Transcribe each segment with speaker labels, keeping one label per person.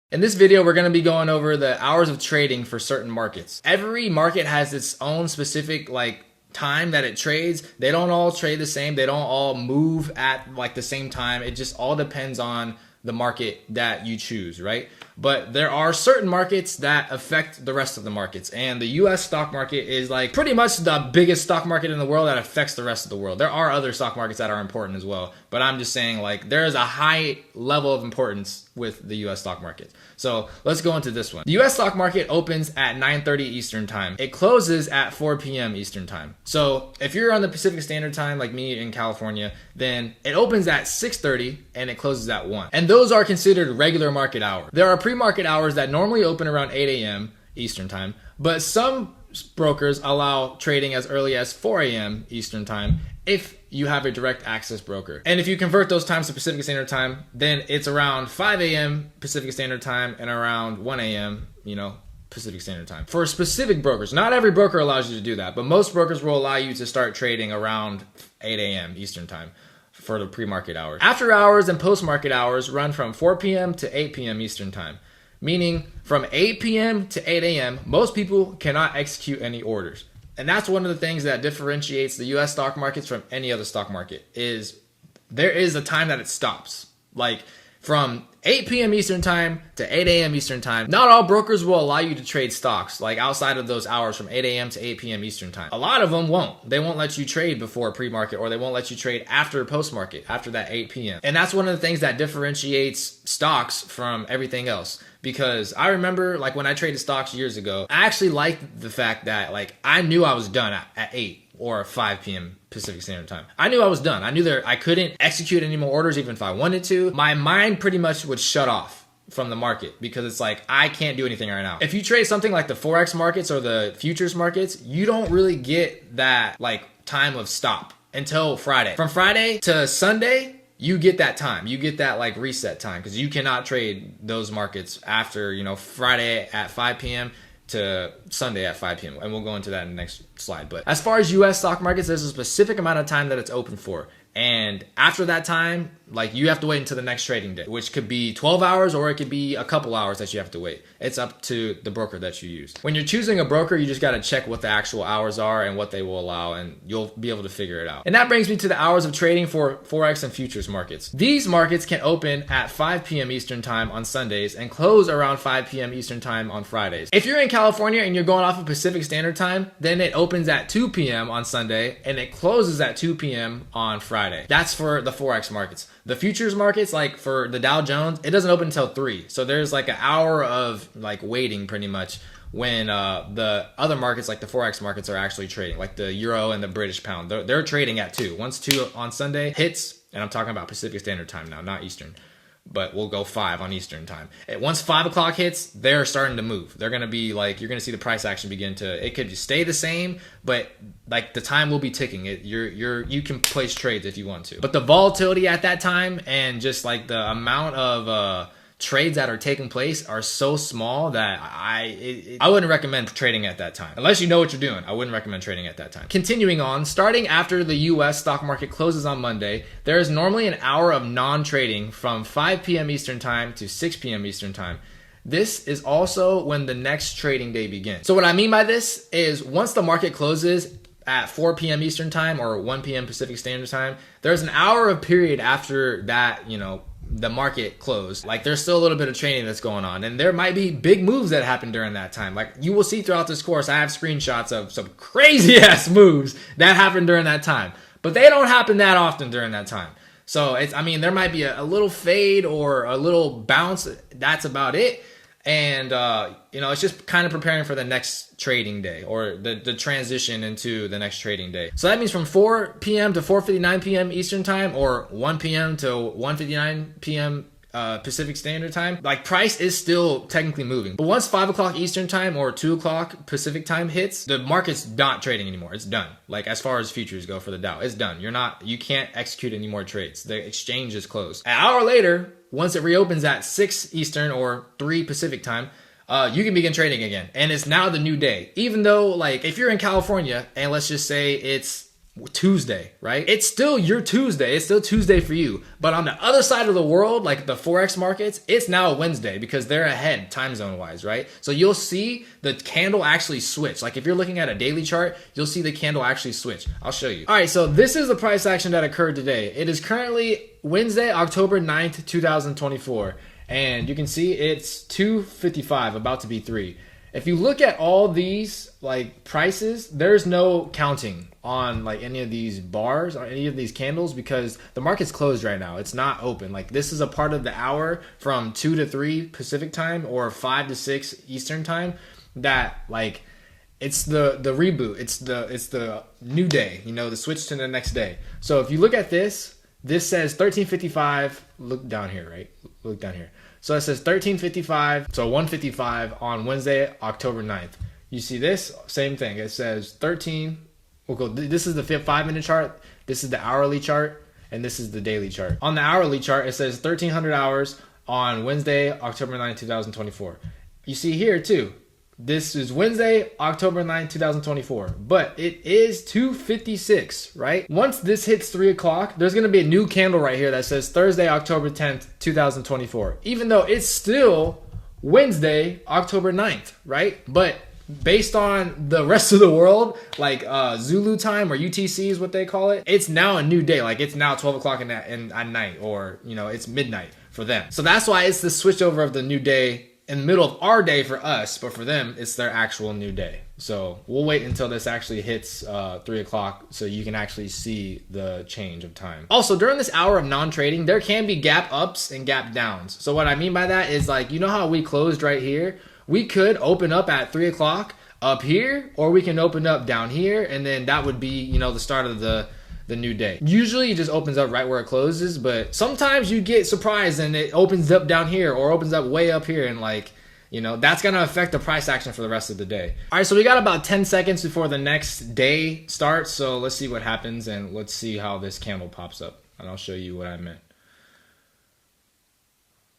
Speaker 1: In this video, we're going to be going over the hours of trading for certain markets. Every market has its own specific time that it trades. They don't all trade the same. They don't all move at the same time. It just all depends on the market that you choose, right? But there are certain markets that affect the rest of the markets. And the US stock market is pretty much the biggest stock market in the world that affects the rest of the world. There are other stock markets that are important as well. But I'm just saying there is a high level of importance with the US stock market. So let's go into this one. The US stock market opens at 9:30 Eastern time. It closes at 4 p.m. Eastern time. So if you're on the Pacific Standard Time like me in California, then it opens at 6:30 and it closes at 1. And those are considered regular market hours. There are pre-market hours that normally open around 8 a.m. Eastern time, but some brokers allow trading as early as 4 a.m. Eastern time if you have a direct access broker. And if you convert those times to Pacific Standard Time, then it's around 5 a.m. Pacific Standard Time and around 1 a.m. Pacific Standard Time. For specific brokers, not every broker allows you to do that, but most brokers will allow you to start trading around 8 a.m. Eastern Time for the pre-market hours. After hours and post-market hours run from 4 p.m. to 8 p.m. Eastern Time, meaning from 8 p.m. to 8 a.m., most people cannot execute any orders. And that's one of the things that differentiates the US stock markets from any other stock market is there is a time that it stops. From 8 p.m. Eastern Time to 8 a.m. Eastern Time, not all brokers will allow you to trade stocks outside of those hours from 8 a.m. to 8 p.m. Eastern Time. A lot of them won't. They won't let you trade before pre-market, or they won't let you trade after post-market, after that 8 p.m. And that's one of the things that differentiates stocks from everything else. Because I remember when I traded stocks years ago, I actually liked the fact that I knew I was done at 8 or 5 p.m. Pacific Standard Time. I knew I was done. I knew I couldn't execute any more orders even if I wanted to. My mind pretty much would shut off from the market because it's I can't do anything right now. If you trade something like the Forex markets or the futures markets, you don't really get that time of stop until Friday. From Friday to Sunday, you get that time. You get that reset time because you cannot trade those markets after, Friday at 5 p.m. to Sunday at 5 p.m. And we'll go into that in the next slide. But as far as US stock markets, there's a specific amount of time that it's open for. And after that time, you have to wait until the next trading day, which could be 12 hours or it could be a couple hours that you have to wait. It's up to the broker that you use. When you're choosing a broker, you just got to check what the actual hours are and what they will allow, and you'll be able to figure it out. And that brings me to the hours of trading for Forex and futures markets. These markets can open at 5 p.m. Eastern Time on Sundays and close around 5 p.m. Eastern Time on Fridays. If you're in California and you're going off of Pacific Standard Time, then it opens at 2 p.m. on Sunday and it closes at 2 p.m. on Friday. That's for the Forex markets. The futures markets, for the Dow Jones, it doesn't open until 3. So there's an hour of waiting pretty much when the other markets like the Forex markets are actually trading, like the Euro and the British Pound. They're trading at 2. Once 2 on Sunday hits, and I'm talking about Pacific Standard Time now, not Eastern, but we'll go 5 on Eastern Time. Once 5 o'clock hits, they're starting to move. They're going to be you're going to see the price action begin to, it could stay the same, but the time will be ticking. You can place trades if you want to. But the volatility at that time and just the amount of trades that are taking place are so small that I wouldn't recommend trading at that time. Unless you know what you're doing, I wouldn't recommend trading at that time. Continuing on, starting after the US stock market closes on Monday, there is normally an hour of non-trading from 5 p.m. Eastern Time to 6 p.m. Eastern Time. This is also when the next trading day begins. So what I mean by this is once the market closes at 4 p.m. Eastern Time or 1 p.m. Pacific Standard Time, there's an hour of period after that, the market closed. There's still a little bit of trading that's going on, and there might be big moves that happen during that time. You will see throughout this course, I have screenshots of some crazy ass moves that happen during that time, but they don't happen that often during that time. So there might be a little fade or a little bounce. That's about it. And, it's just kind of preparing for the next trading day or the transition into the next trading day. So that means from 4 p.m. to 4:59 p.m. Eastern Time or 1 p.m. to 1:59 p.m. Pacific Standard Time, price is still technically moving. But once 5 o'clock Eastern Time or 2 o'clock Pacific Time hits, the market's not trading anymore. It's done. As far as futures go for the Dow, it's done. You can't execute any more trades. The exchange is closed. An hour later, once it reopens at 6 Eastern or 3 Pacific Time, you can begin trading again. And it's now the new day. Even though, if you're in California and let's just say it's Tuesday, right? It's still your Tuesday. It's still Tuesday for you. But on the other side of the world, like the Forex markets, it's now Wednesday because they're ahead time zone wise, right? So you'll see the candle actually switch. Like if you're looking at a daily chart, you'll see the candle actually switch. I'll show you. All right, so this is the price action that occurred today. It is currently Wednesday, October 9th, 2024. And you can see it's 255, about to be 3. If you look at all these like prices, there's no counting on like any of these bars or any of these candles because the market's closed right now. It's not open. Like this is a part of the hour from 2 to 3 Pacific time or 5 to 6 Eastern time that like it's the reboot. It's the new day, you know, the switch to the next day. So if you look at this says 1355. Look down here, right? Look down here. So it says 1355, so 155 on Wednesday, October 9th. You see this? Same thing. It says 13. We'll go. This is the 5-minute chart. This is the hourly chart. And this is the daily chart. On the hourly chart, it says 1300 hours on Wednesday, October 9th, 2024. You see here too. This is Wednesday, October 9th, 2024. But it is 2:56, right? Once this hits 3 o'clock, there's going to be a new candle right here that says Thursday, October 10th, 2024. Even though it's still Wednesday, October 9th, right? But based on the rest of the world, like Zulu time or UTC is what they call it, it's now a new day. Like it's now 12 o'clock at night, or you know, it's midnight for them. So that's why it's the switch over of the new day in the middle of our day for us, but for them, it's their actual new day. So we'll wait until this actually hits 3 o'clock so you can actually see the change of time. Also, during this hour of non-trading, there can be gap ups and gap downs. So what I mean by that is like, you know how we closed right here? We could open up at 3 o'clock up here, or we can open up down here, and then that would be, you know, the start of the new day. Usually it just opens up right where it closes, but sometimes you get surprised and it opens up down here or opens up way up here, and like, you know, that's going to affect the price action for the rest of the day. All right, so we got about 10 seconds before the next day starts. So let's see what happens and let's see how this candle pops up. And I'll show you what I meant.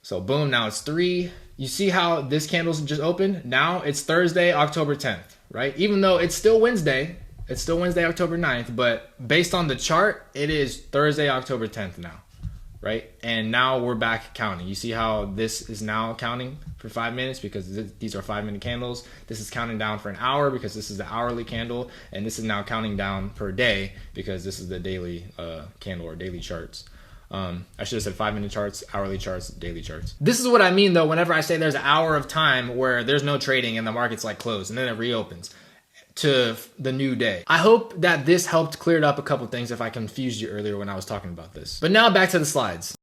Speaker 1: So boom, now it's 3. You see how this candle's just opened? Now it's Thursday, October 10th, right? Even though it's still Wednesday, October 9th, but based on the chart, it is Thursday, October 10th now, right? And now we're back counting. You see how this is now counting for 5 minutes because these are 5-minute candles. This is counting down for an hour because this is the hourly candle, and this is now counting down per day because this is the daily candle or daily charts. I should have said 5-minute charts, hourly charts, daily charts. This is what I mean though whenever I say there's an hour of time where there's no trading and the market's like closed and then it reopens to the new day. I hope that this helped clear up a couple things if I confused you earlier when I was talking about this. But now back to the slides.